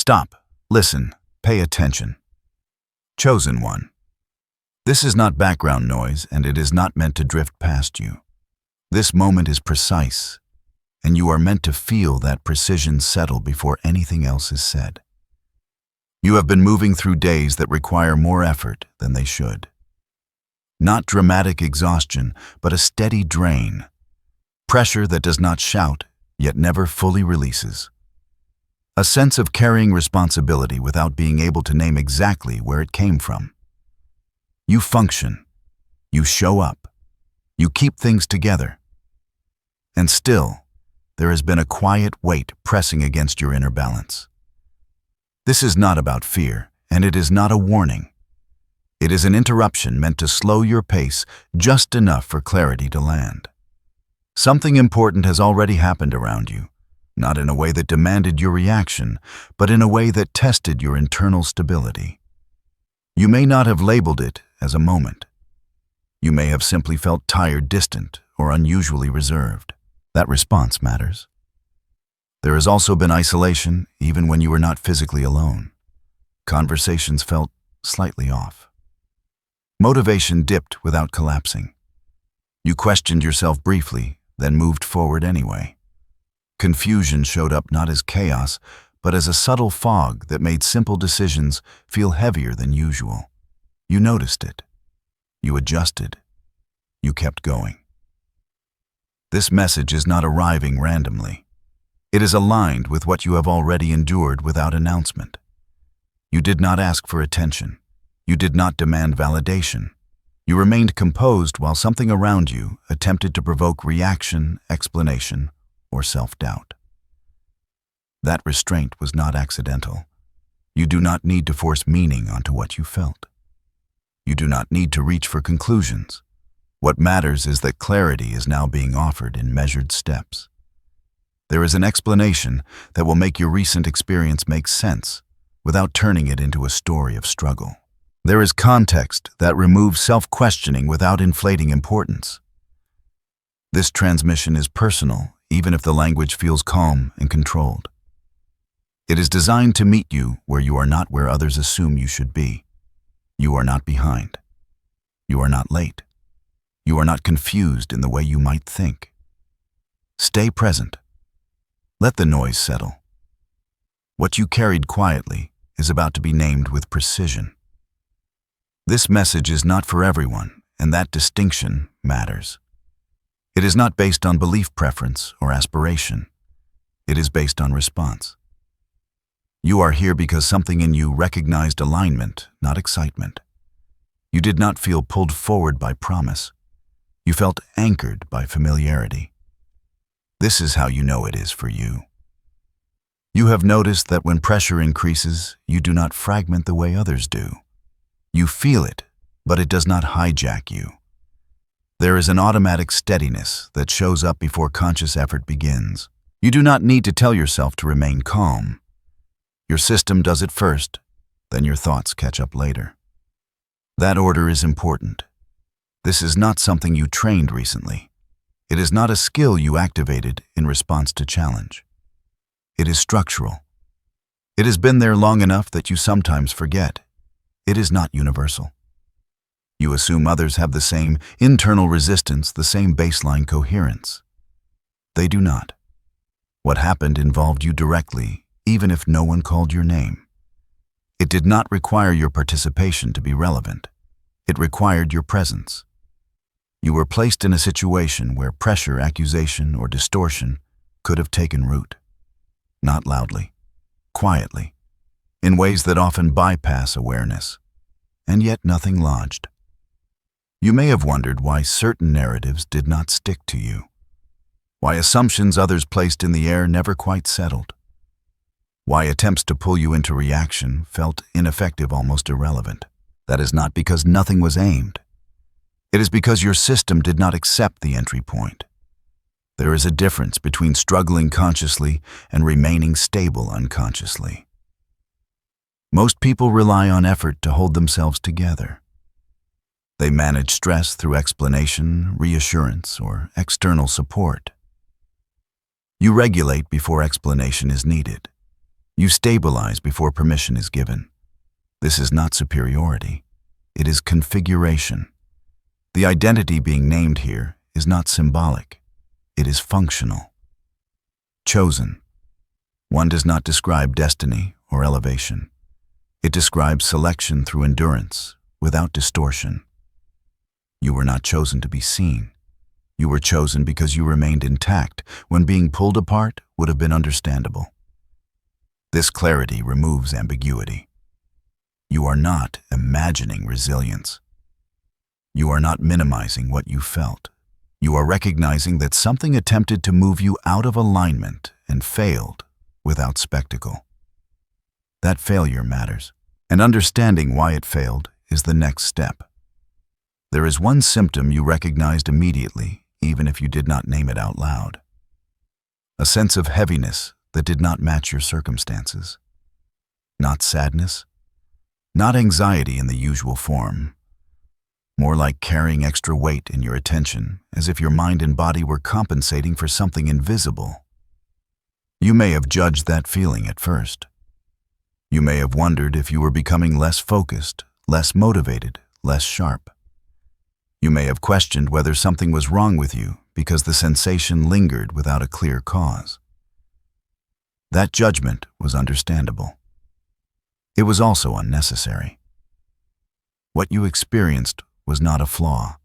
Stop, listen, pay attention. Chosen one. This is not background noise, and it is not meant to drift past you. This moment is precise, and you are meant to feel that precision settle before anything else is said. You have been moving through days that require more effort than they should. Not dramatic exhaustion, but a steady drain. Pressure that does not shout, yet never fully releases. A sense of carrying responsibility without being able to name exactly where it came from. You function. You show up. You keep things together. And still, there has been a quiet weight pressing against your inner balance. This is not about fear, and it is not a warning. It is an interruption meant to slow your pace just enough for clarity to land. Something important has already happened around you, not in a way that demanded your reaction, but in a way that tested your internal stability. You may not have labeled it as a moment. You may have simply felt tired, distant, or unusually reserved. That response matters. There has also been isolation, even when you were not physically alone. Conversations felt slightly off. Motivation dipped without collapsing. You questioned yourself briefly, then moved forward anyway. Confusion showed up not as chaos, but as a subtle fog that made simple decisions feel heavier than usual. You noticed it. You adjusted. You kept going. This message is not arriving randomly. It is aligned with what you have already endured without announcement. You did not ask for attention. You did not demand validation. You remained composed while something around you attempted to provoke reaction, explanation, or self-doubt. That restraint was not accidental. You do not need to force meaning onto what you felt. You do not need to reach for conclusions. What matters is that clarity is now being offered in measured steps. There is an explanation that will make your recent experience make sense without turning it into a story of struggle. There is context that removes self-questioning without inflating importance. This transmission is personal, even if the language feels calm and controlled. It is designed to meet you where you are not where others assume you should be. You are not behind. You are not late. You are not confused in the way you might think. Stay present. Let the noise settle. What you carried quietly is about to be named with precision. This message is not for everyone, and that distinction matters. It is not based on belief preference or aspiration. It is based on response. You are here because something in you recognized alignment, not excitement. You did not feel pulled forward by promise. You felt anchored by familiarity. This is how you know it is for you. You have noticed that when pressure increases, you do not fragment the way others do. You feel it, but it does not hijack you. There is an automatic steadiness that shows up before conscious effort begins. You do not need to tell yourself to remain calm. Your system does it first, then your thoughts catch up later. That order is important. This is not something you trained recently. It is not a skill you activated in response to challenge. It is structural. It has been there long enough that you sometimes forget. It is not universal. You assume others have the same internal resistance, the same baseline coherence. They do not. What happened involved you directly, even if no one called your name. It did not require your participation to be relevant. It required your presence. You were placed in a situation where pressure, accusation, or distortion could have taken root. Not loudly, quietly, in ways that often bypass awareness, and yet nothing lodged. You may have wondered why certain narratives did not stick to you, why assumptions others placed in the air never quite settled, why attempts to pull you into reaction felt ineffective, almost irrelevant. That is not because nothing was aimed. It is because your system did not accept the entry point. There is a difference between struggling consciously and remaining stable unconsciously. Most people rely on effort to hold themselves together. They manage stress through explanation, reassurance, or external support. You regulate before explanation is needed. You stabilize before permission is given. This is not superiority. It is configuration. The identity being named here is not symbolic. It is functional. Chosen. One does not describe destiny or elevation. It describes selection through endurance, without distortion. You were not chosen to be seen. You were chosen because you remained intact when being pulled apart would have been understandable. This clarity removes ambiguity. You are not imagining resilience. You are not minimizing what you felt. You are recognizing that something attempted to move you out of alignment and failed without spectacle. That failure matters, and understanding why it failed is the next step. There is one symptom you recognized immediately, even if you did not name it out loud. A sense of heaviness that did not match your circumstances. Not sadness, not anxiety in the usual form, more like carrying extra weight in your attention, as if your mind and body were compensating for something invisible. You may have judged that feeling at first. You may have wondered if you were becoming less focused, less motivated, less sharp. You may have questioned whether something was wrong with you because the sensation lingered without a clear cause. That judgment was understandable. It was also unnecessary. What you experienced was not a flaw.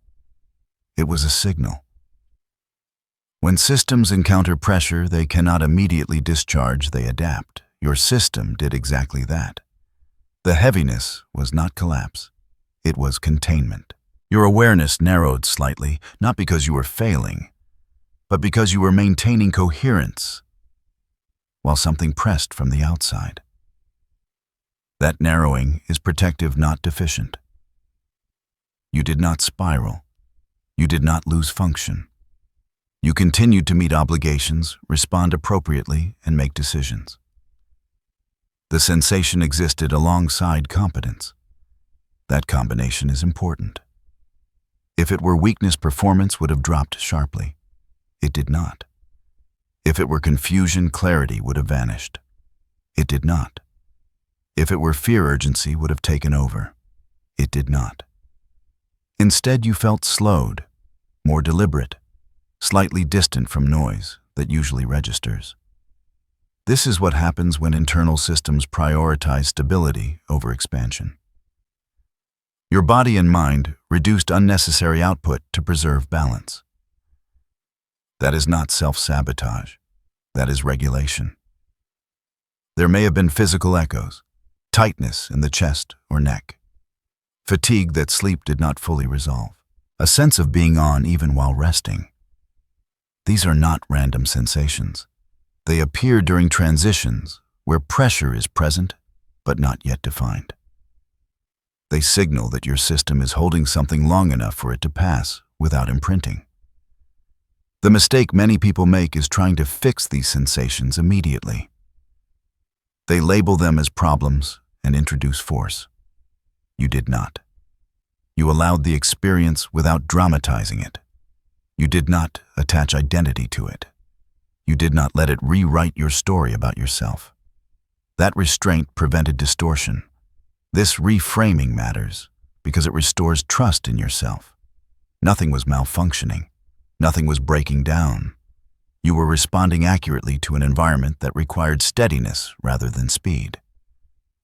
It was a signal. When systems encounter pressure they cannot immediately discharge, they adapt. Your system did exactly that. The heaviness was not collapse. It was containment. Your awareness narrowed slightly, not because you were failing, but because you were maintaining coherence while something pressed from the outside. That narrowing is protective, not deficient. You did not spiral. You did not lose function. You continued to meet obligations, respond appropriately, and make decisions. The sensation existed alongside competence. That combination is important. If it were weakness, performance would have dropped sharply. It did not. If it were confusion, clarity would have vanished. It did not. If it were fear, urgency would have taken over. It did not. Instead, you felt slowed, more deliberate, slightly distant from noise that usually registers. This is what happens when internal systems prioritize stability over expansion. Your body and mind reduced unnecessary output to preserve balance. That is not self-sabotage. That is regulation. There may have been physical echoes, tightness in the chest or neck, fatigue that sleep did not fully resolve, a sense of being on even while resting. These are not random sensations. They appear during transitions where pressure is present but not yet defined. They signal that your system is holding something long enough for it to pass without imprinting. The mistake many people make is trying to fix these sensations immediately. They label them as problems and introduce force. You did not. You allowed the experience without dramatizing it. You did not attach identity to it. You did not let it rewrite your story about yourself. That restraint prevented distortion. This reframing matters because it restores trust in yourself. Nothing was malfunctioning. Nothing was breaking down. You were responding accurately to an environment that required steadiness rather than speed.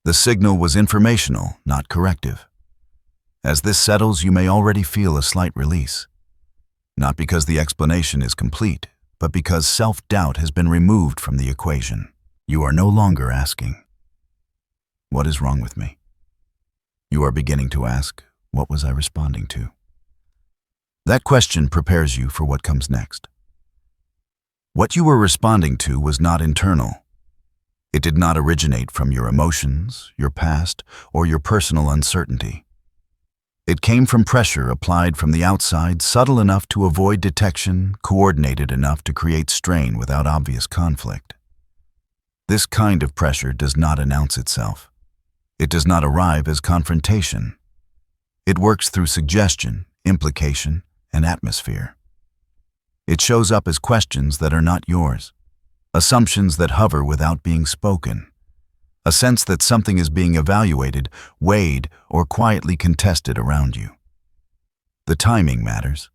The signal was informational, not corrective. As this settles, you may already feel a slight release. Not because the explanation is complete, but because self-doubt has been removed from the equation. You are no longer asking, "What is wrong with me?" You are beginning to ask, "What was I responding to?" That question prepares you for what comes next. What you were responding to was not internal. It did not originate from your emotions, your past, or your personal uncertainty. It came from pressure applied from the outside, subtle enough to avoid detection, coordinated enough to create strain without obvious conflict. This kind of pressure does not announce itself. It does not arrive as confrontation. It works through suggestion, implication, and atmosphere. It shows up as questions that are not yours, assumptions that hover without being spoken, a sense that something is being evaluated, weighed, or quietly contested around you. The timing matters.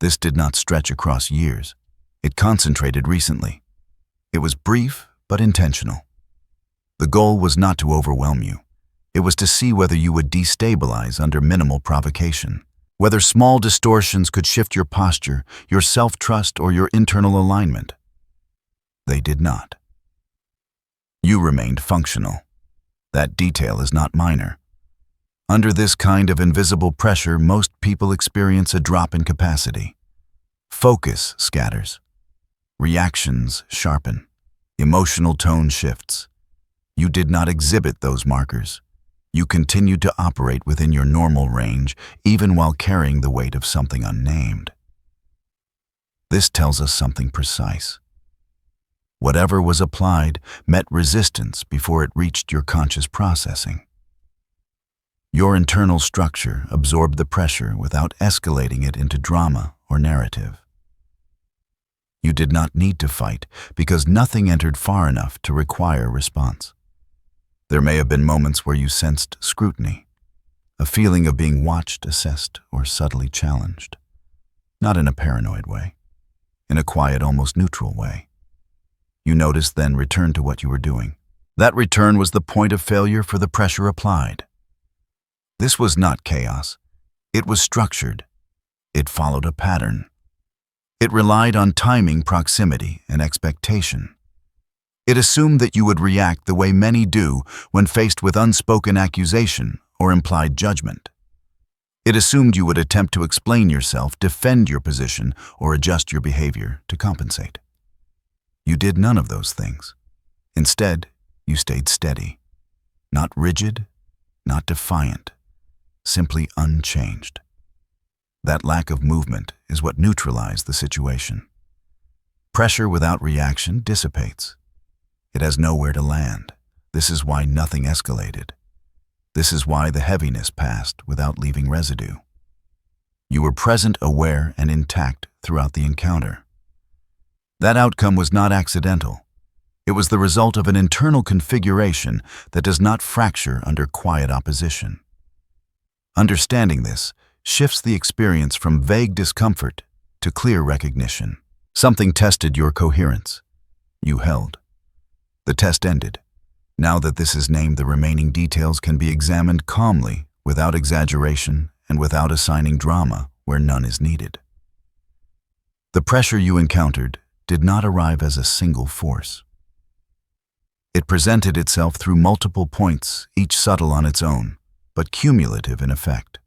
This did not stretch across years. It concentrated recently. It was brief but intentional. The goal was not to overwhelm you. It was to see whether you would destabilize under minimal provocation, whether small distortions could shift your posture, your self-trust, or your internal alignment. They did not. You remained functional. That detail is not minor. Under this kind of invisible pressure, most people experience a drop in capacity. Focus scatters. Reactions sharpen. Emotional tone shifts. You did not exhibit those markers. You continued to operate within your normal range, even while carrying the weight of something unnamed. This tells us something precise. Whatever was applied met resistance before it reached your conscious processing. Your internal structure absorbed the pressure without escalating it into drama or narrative. You did not need to fight because nothing entered far enough to require response. There may have been moments where you sensed scrutiny, a feeling of being watched, assessed, or subtly challenged. Not in a paranoid way, in a quiet, almost neutral way. You noticed, then returned to what you were doing. That return was the point of failure for the pressure applied. This was not chaos. It was structured. It followed a pattern. It relied on timing, proximity, and expectation. It assumed that you would react the way many do when faced with unspoken accusation or implied judgment. It assumed you would attempt to explain yourself, defend your position, or adjust your behavior to compensate. You did none of those things. Instead, you stayed steady, not rigid, not defiant, simply unchanged. That lack of movement is what neutralized the situation. Pressure without reaction dissipates. It has nowhere to land. This is why nothing escalated. This is why the heaviness passed without leaving residue. You were present, aware, and intact throughout the encounter. That outcome was not accidental. It was the result of an internal configuration that does not fracture under quiet opposition. Understanding this shifts the experience from vague discomfort to clear recognition. Something tested your coherence. You held. The test ended. Now that this is named, the remaining details can be examined calmly, without exaggeration and without assigning drama where none is needed. The pressure you encountered did not arrive as a single force. It presented itself through multiple points, each subtle on its own, but cumulative in effect.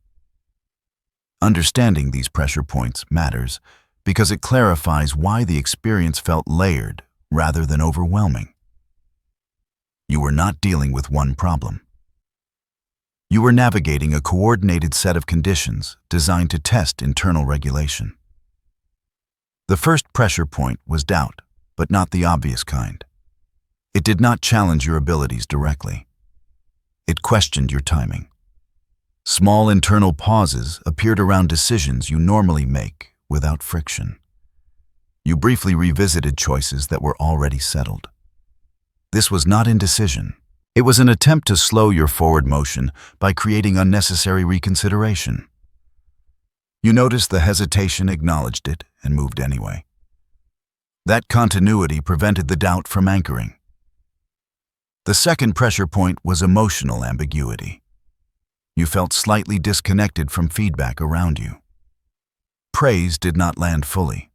Understanding these pressure points matters because it clarifies why the experience felt layered rather than overwhelming. You were not dealing with one problem. You were navigating a coordinated set of conditions designed to test internal regulation. The first pressure point was doubt, but not the obvious kind. It did not challenge your abilities directly. It questioned your timing. Small internal pauses appeared around decisions you normally make without friction. You briefly revisited choices that were already settled. This was not indecision. It was an attempt to slow your forward motion by creating unnecessary reconsideration. You noticed the hesitation, acknowledged it, and moved anyway. That continuity prevented the doubt from anchoring. The second pressure point was emotional ambiguity. You felt slightly disconnected from feedback around you. Praise did not land fully.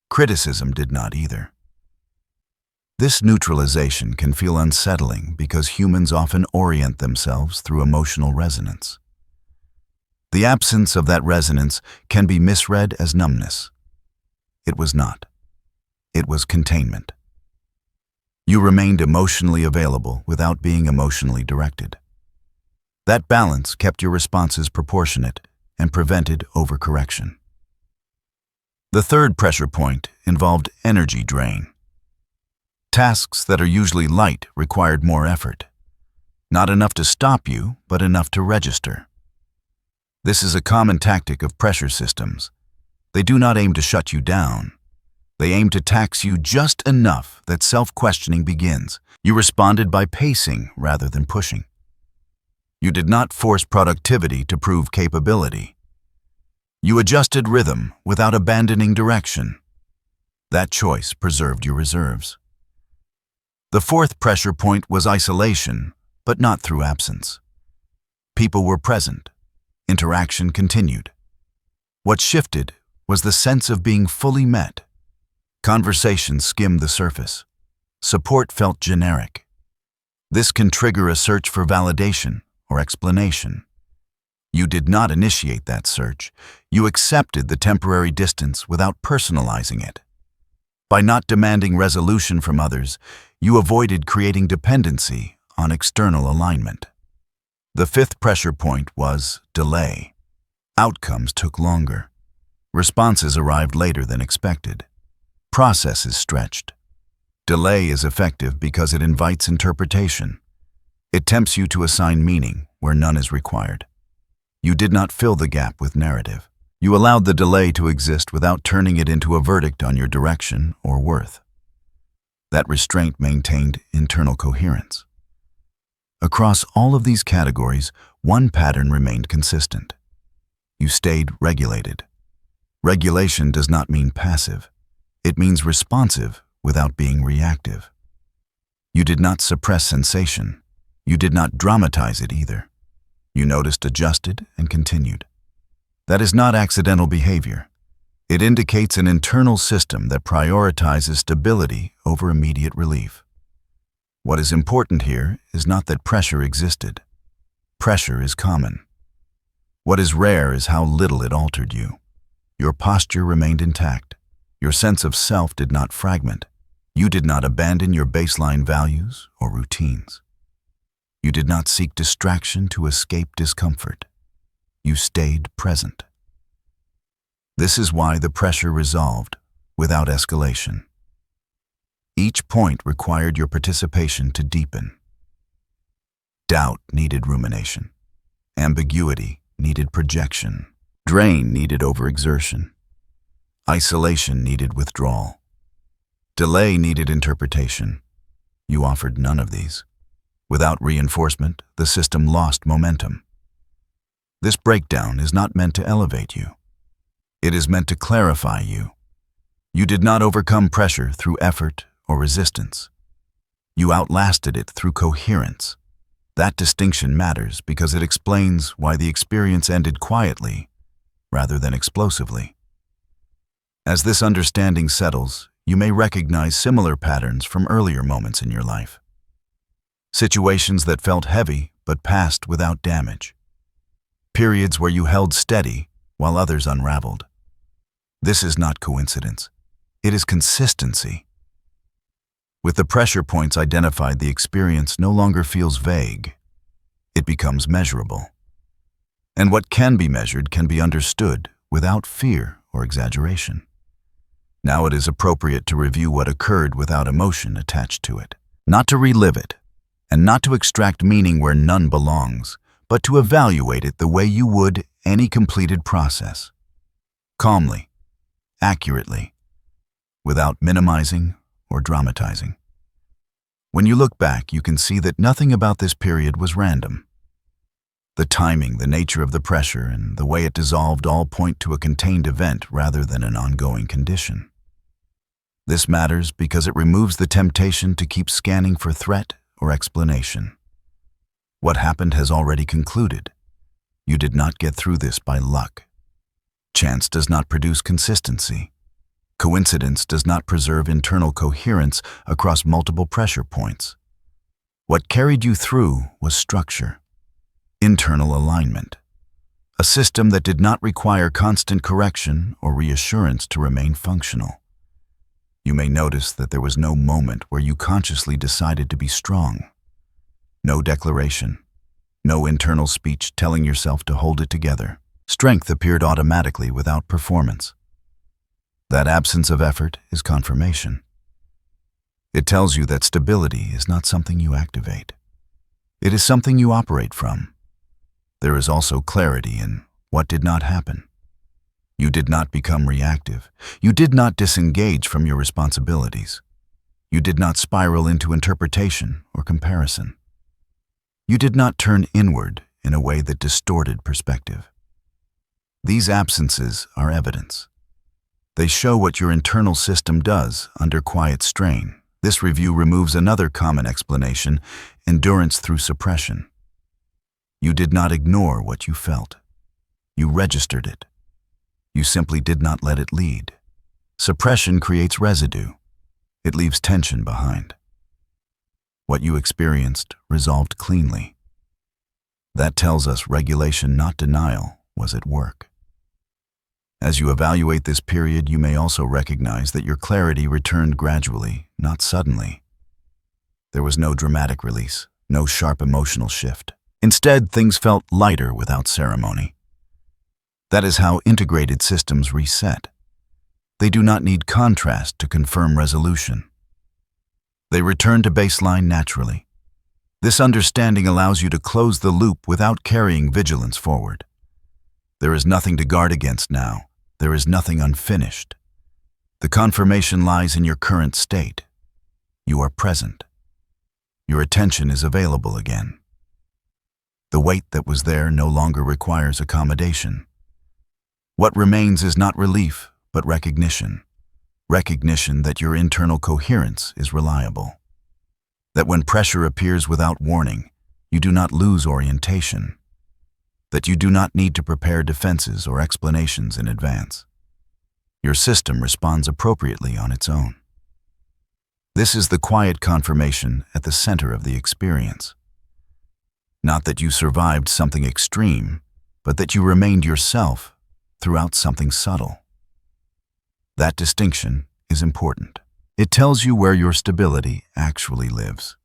Criticism did not either. This neutralization can feel unsettling because humans often orient themselves through emotional resonance. The absence of that resonance can be misread as numbness. It was not. It was containment. You remained emotionally available without being emotionally directed. That balance kept your responses proportionate and prevented overcorrection. The third pressure point involved energy drain. Tasks that are usually light required more effort. Not enough to stop you, but enough to register. This is a common tactic of pressure systems. They do not aim to shut you down. They aim to tax you just enough that self-questioning begins. You responded by pacing rather than pushing. You did not force productivity to prove capability. You adjusted rhythm without abandoning direction. That choice preserved your reserves. The fourth pressure point was isolation, but not through absence. People were present. Interaction continued. What shifted was the sense of being fully met. Conversations skimmed the surface. Support felt generic. This can trigger a search for validation or explanation. You did not initiate that search. You accepted the temporary distance without personalizing it. By not demanding resolution from others, you avoided creating dependency on external alignment. The fifth pressure point was delay. Outcomes took longer. Responses arrived later than expected. Processes stretched. Delay is effective because it invites interpretation. It tempts you to assign meaning where none is required. You did not fill the gap with narrative. You allowed the delay to exist without turning it into a verdict on your direction or worth. That restraint maintained internal coherence. Across all of these categories, one pattern remained consistent. You stayed regulated. Regulation does not mean passive. It means responsive without being reactive. You did not suppress sensation. You did not dramatize it either. You noticed, adjusted, and continued. That is not accidental behavior. It indicates an internal system that prioritizes stability over immediate relief. What is important here is not that pressure existed. Pressure is common. What is rare is how little it altered you. Your posture remained intact. Your sense of self did not fragment. You did not abandon your baseline values or routines. You did not seek distraction to escape discomfort. You stayed present. This is why the pressure resolved without escalation. Each point required your participation to deepen. Doubt needed rumination. Ambiguity needed projection. Drain needed overexertion. Isolation needed withdrawal. Delay needed interpretation. You offered none of these. Without reinforcement, the system lost momentum. This breakdown is not meant to elevate you. It is meant to clarify you. You did not overcome pressure through effort or resistance. You outlasted it through coherence. That distinction matters because it explains why the experience ended quietly rather than explosively. As this understanding settles, you may recognize similar patterns from earlier moments in your life. Situations that felt heavy but passed without damage. Periods where you held steady while others unraveled. This is not coincidence. It is consistency. With the pressure points identified, the experience no longer feels vague. It becomes measurable. And what can be measured can be understood without fear or exaggeration. Now it is appropriate to review what occurred without emotion attached to it. Not to relive it, and not to extract meaning where none belongs, but to evaluate it the way you would any completed process. Calmly, accurately, without minimizing or dramatizing. When you look back, you can see that nothing about this period was random. The timing, the nature of the pressure, and the way it dissolved all point to a contained event rather than an ongoing condition. This matters because it removes the temptation to keep scanning for threat or explanation. What happened has already concluded. You did not get through this by luck. Chance does not produce consistency. Coincidence does not preserve internal coherence across multiple pressure points. What carried you through was structure, internal alignment, a system that did not require constant correction or reassurance to remain functional. You may notice that there was no moment where you consciously decided to be strong. No declaration, no internal speech telling yourself to hold it together. Strength appeared automatically without performance. That absence of effort is confirmation. It tells you that stability is not something you activate. It is something you operate from. There is also clarity in what did not happen. You did not become reactive. You did not disengage from your responsibilities. You did not spiral into interpretation or comparison. You did not turn inward in a way that distorted perspective. These absences are evidence. They show what your internal system does under quiet strain. This review removes another common explanation: endurance through suppression. You did not ignore what you felt. You registered it. You simply did not let it lead. Suppression creates residue. It leaves tension behind. What you experienced resolved cleanly. That tells us regulation, not denial, was at work. As you evaluate this period, you may also recognize that your clarity returned gradually, not suddenly. There was no dramatic release, no sharp emotional shift. Instead, things felt lighter without ceremony. That is how integrated systems reset. They do not need contrast to confirm resolution. They return to baseline naturally. This understanding allows you to close the loop without carrying vigilance forward. There is nothing to guard against now. There is nothing unfinished. The confirmation lies in your current state. You are present. Your attention is available again. The weight that was there no longer requires accommodation. What remains is not relief, but recognition. Recognition that your internal coherence is reliable. That when pressure appears without warning, you do not lose orientation. That you do not need to prepare defenses or explanations in advance. Your system responds appropriately on its own. This is the quiet confirmation at the center of the experience. Not that you survived something extreme, but that you remained yourself throughout something subtle. That distinction is important. It tells you where your stability actually lives.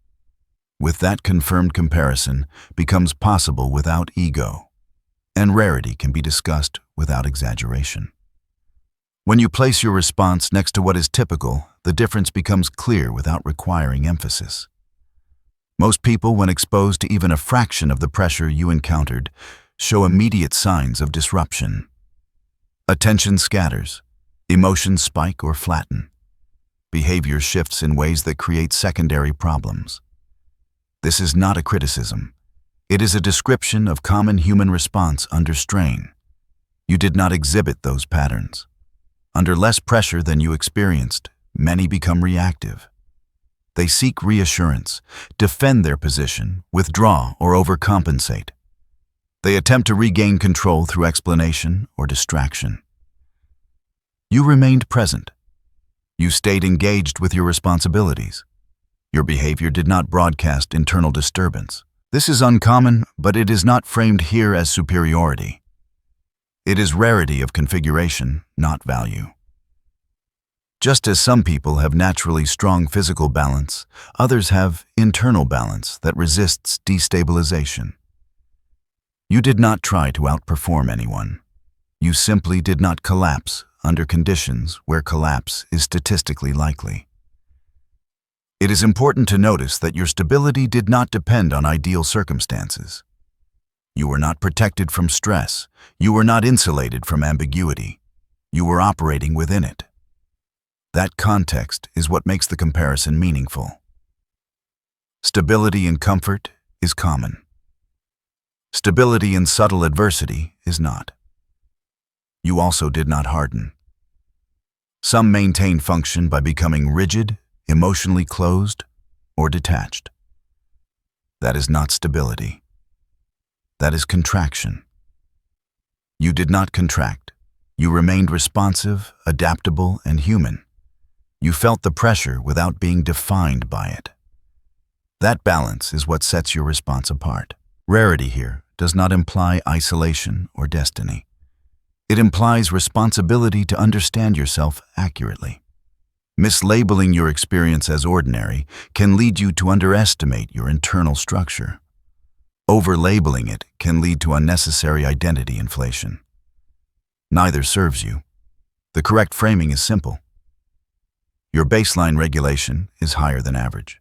With that confirmed comparison becomes possible without ego, and rarity can be discussed without exaggeration. When you place your response next to what is typical, the difference becomes clear without requiring emphasis. Most people, when exposed to even a fraction of the pressure you encountered, show immediate signs of disruption. Attention scatters, emotions spike or flatten. Behavior shifts in ways that create secondary problems. This is not a criticism. It is a description of common human response under strain. You did not exhibit those patterns. Under less pressure than you experienced, many become reactive. They seek reassurance, defend their position, withdraw, or overcompensate. They attempt to regain control through explanation or distraction. You remained present. You stayed engaged with your responsibilities. Your behavior did not broadcast internal disturbance. This is uncommon, but it is not framed here as superiority. It is rarity of configuration, not value. Just as some people have naturally strong physical balance, others have internal balance that resists destabilization. You did not try to outperform anyone. You simply did not collapse under conditions where collapse is statistically likely. It is important to notice that your stability did not depend on ideal circumstances. You were not protected from stress. You were not insulated from ambiguity. You were operating within it. That context is what makes the comparison meaningful. Stability in comfort is common. Stability in subtle adversity is not. You also did not harden. Some maintain function by becoming rigid, emotionally closed, or detached. That is not stability. That is contraction. You did not contract. You remained responsive, adaptable, and human. You felt the pressure without being defined by it. That balance is what sets your response apart. Rarity here does not imply isolation or destiny. It implies responsibility to understand yourself accurately. Mislabeling your experience as ordinary can lead you to underestimate your internal structure. Overlabeling it can lead to unnecessary identity inflation. Neither serves you. The correct framing is simple. Your baseline regulation is higher than average.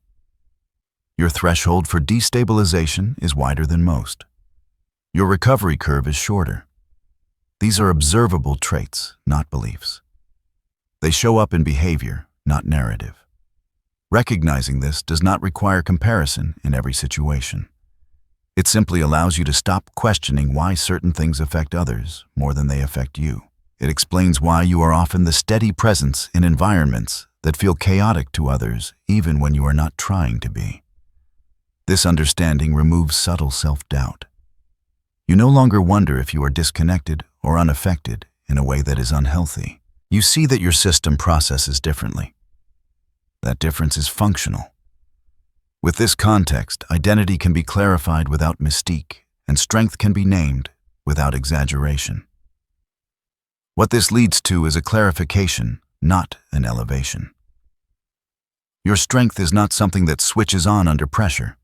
Your threshold for destabilization is wider than most. Your recovery curve is shorter. These are observable traits, not beliefs. They show up in behavior, not narrative. Recognizing this does not require comparison in every situation. It simply allows you to stop questioning why certain things affect others more than they affect you. It explains why you are often the steady presence in environments that feel chaotic to others, even when you are not trying to be. This understanding removes subtle self-doubt. You no longer wonder if you are disconnected or unaffected in a way that is unhealthy. You see that your system processes differently. That difference is functional. With this context, identity can be clarified without mystique, and strength can be named without exaggeration. What this leads to is a clarification, not an elevation. Your strength is not something that switches on under pressure.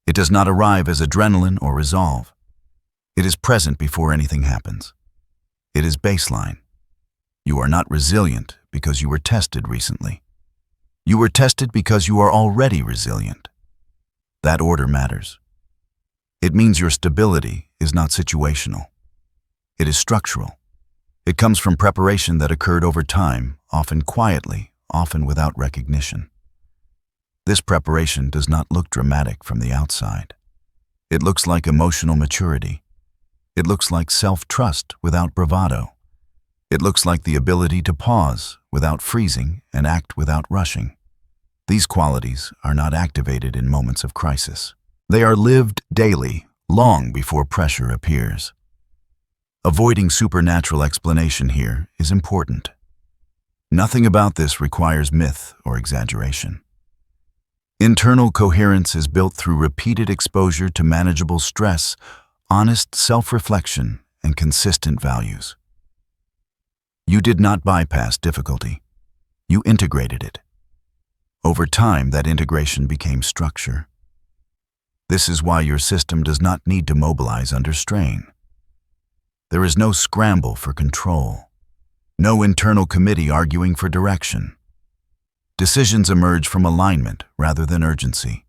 It does not arrive as adrenaline or resolve. It is present before anything happens. It is baseline. You are not resilient because you were tested recently. You were tested because you are already resilient. That order matters. It means your stability is not situational. It is structural. It comes from preparation that occurred over time, often quietly, often without recognition. This preparation does not look dramatic from the outside. It looks like emotional maturity. It looks like self-trust without bravado. It looks like the ability to pause without freezing and act without rushing. These qualities are not activated in moments of crisis. They are lived daily, long before pressure appears. Avoiding supernatural explanation here is important. Nothing about this requires myth or exaggeration. Internal coherence is built through repeated exposure to manageable stress, honest self-reflection, and consistent values. You did not bypass difficulty. You integrated it. Over time, that integration became structure. This is why your system does not need to mobilize under strain. There is no scramble for control, no internal committee arguing for direction. Decisions emerge from alignment rather than urgency.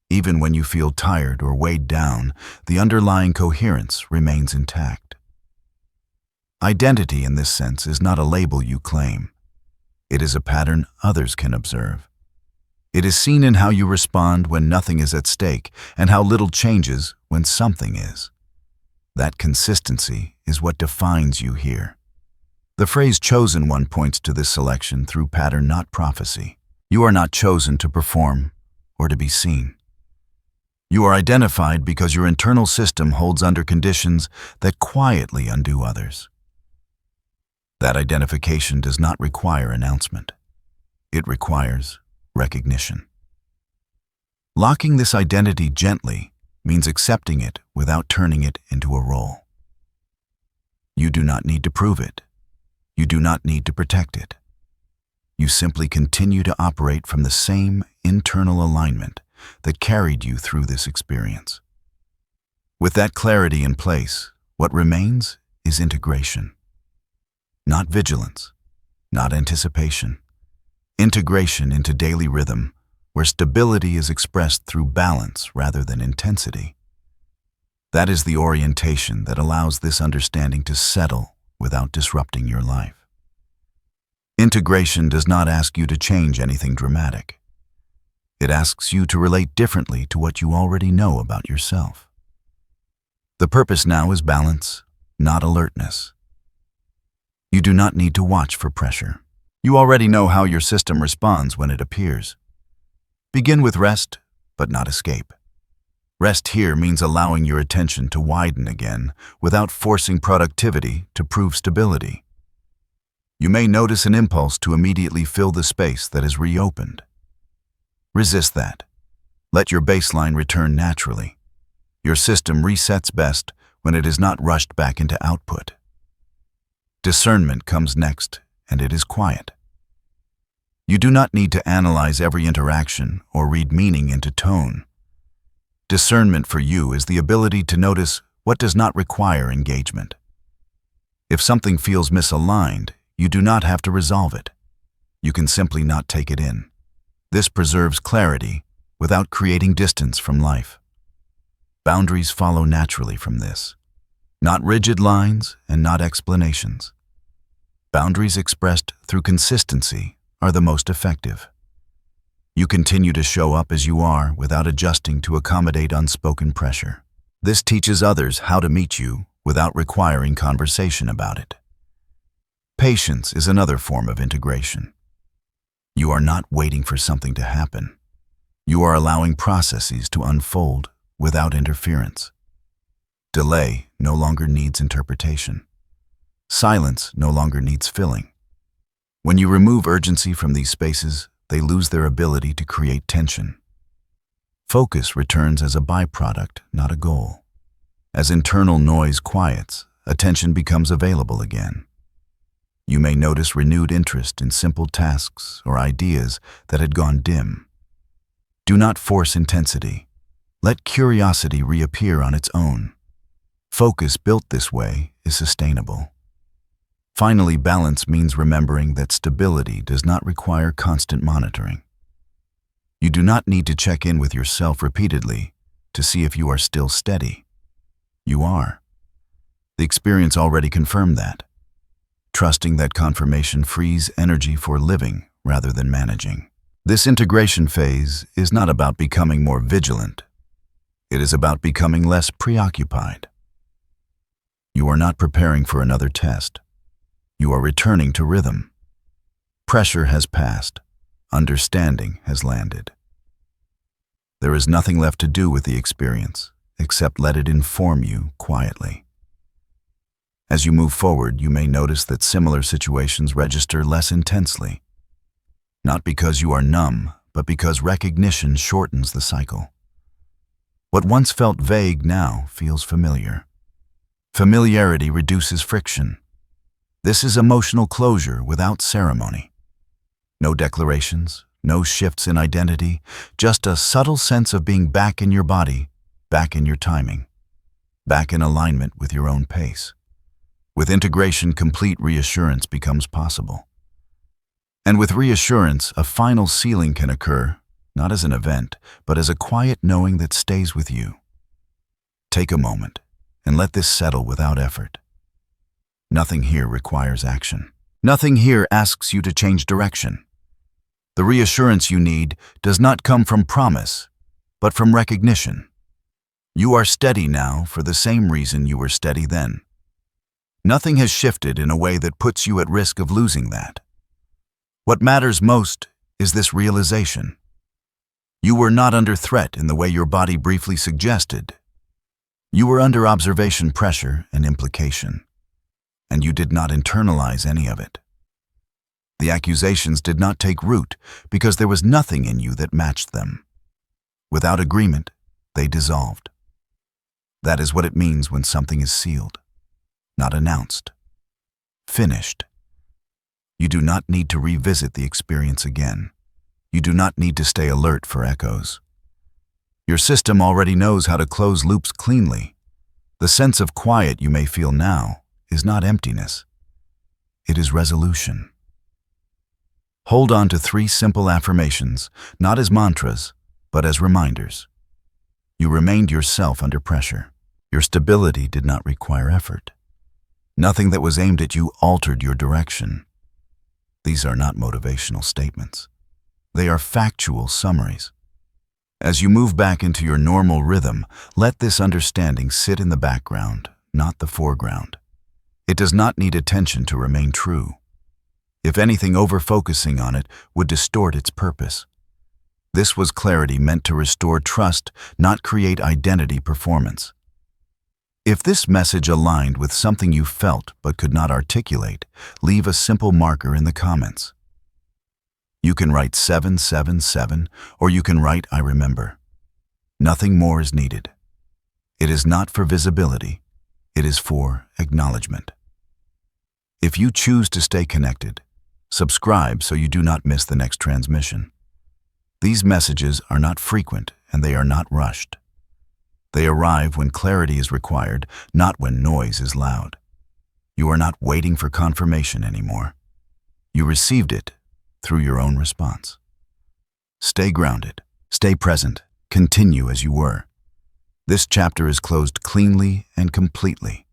Even when you feel tired or weighed down, the underlying coherence remains intact. Identity in this sense is not a label you claim. It is a pattern others can observe. It is seen in how you respond when nothing is at stake and how little changes when something is. That consistency is what defines you here. The phrase chosen one points to this selection through pattern, not prophecy. You are not chosen to perform or to be seen. You are identified because your internal system holds under conditions that quietly undo others. That identification does not require announcement. It requires recognition. Locking this identity gently means accepting it without turning it into a role. You do not need to prove it. You do not need to protect it. You simply continue to operate from the same internal alignment that carried you through this experience. With that clarity in place, what remains is integration. Not vigilance, not anticipation. Integration into daily rhythm, where stability is expressed through balance rather than intensity. That is the orientation that allows this understanding to settle without disrupting your life. Integration does not ask you to change anything dramatic. It asks you to relate differently to what you already know about yourself. The purpose now is balance, not alertness. You do not need to watch for pressure. You already know how your system responds when it appears. Begin with rest, but not escape. Rest here means allowing your attention to widen again without forcing productivity to prove stability. You may notice an impulse to immediately fill the space that is reopened. Resist that. Let your baseline return naturally. Your system resets best when it is not rushed back into output. Discernment comes next, and it is quiet. You do not need to analyze every interaction or read meaning into tone. Discernment for you is the ability to notice what does not require engagement. If something feels misaligned, you do not have to resolve it. You can simply not take it in. This preserves clarity without creating distance from life. Boundaries follow naturally from this. Not rigid lines and not explanations. Boundaries expressed through consistency are the most effective. You continue to show up as you are without adjusting to accommodate unspoken pressure. This teaches others how to meet you without requiring conversation about it. Patience is another form of integration. You are not waiting for something to happen. You are allowing processes to unfold without interference. Delay no longer needs interpretation. Silence no longer needs filling. When you remove urgency from these spaces, they lose their ability to create tension. Focus returns as a byproduct, not a goal. As internal noise quiets, attention becomes available again. You may notice renewed interest in simple tasks or ideas that had gone dim. Do not force intensity. Let curiosity reappear on its own. Focus built this way is sustainable. Finally, balance means remembering that stability does not require constant monitoring. You do not need to check in with yourself repeatedly to see if you are still steady. You are. The experience already confirmed that. Trusting that confirmation frees energy for living rather than managing. This integration phase is not about becoming more vigilant. It is about becoming less preoccupied. You are not preparing for another test. You are returning to rhythm. Pressure has passed. Understanding has landed. There is nothing left to do with the experience except let it inform you quietly. As you move forward, you may notice that similar situations register less intensely. Not because you are numb, but because recognition shortens the cycle. What once felt vague now feels familiar. Familiarity reduces friction. This is emotional closure without ceremony. No declarations, no shifts in identity, just a subtle sense of being back in your body, back in your timing, back in alignment with your own pace. With integration, complete reassurance becomes possible. And with reassurance, a final sealing can occur, not as an event, but as a quiet knowing that stays with you. Take a moment and let this settle without effort. Nothing here requires action. Nothing here asks you to change direction. The reassurance you need does not come from promise, but from recognition. You are steady now for the same reason you were steady then. Nothing has shifted in a way that puts you at risk of losing that. What matters most is this realization. You were not under threat in the way your body briefly suggested. You were under observation pressure and implication, and you did not internalize any of it. The accusations did not take root because there was nothing in you that matched them. Without agreement, they dissolved. That is what it means when something is sealed, not announced, finished. You do not need to revisit the experience again. You do not need to stay alert for echoes. Your system already knows how to close loops cleanly. The sense of quiet you may feel now is not emptiness. It is resolution. Hold on to 3 simple affirmations, not as mantras, but as reminders. You remained yourself under pressure. Your stability did not require effort. Nothing that was aimed at you altered your direction. These are not motivational statements. They are factual summaries. As you move back into your normal rhythm, let this understanding sit in the background, not the foreground. It does not need attention to remain true. If anything, over-focusing on it would distort its purpose. This was clarity meant to restore trust, not create identity performance. If this message aligned with something you felt but could not articulate, leave a simple marker in the comments. You can write 777, or you can write I remember. Nothing more is needed. It is not for visibility. It is for acknowledgement. If you choose to stay connected, subscribe so you do not miss the next transmission. These messages are not frequent and they are not rushed. They arrive when clarity is required, not when noise is loud. You are not waiting for confirmation anymore. You received it through your own response. Stay grounded, stay present, continue as you were. This chapter is closed cleanly and completely.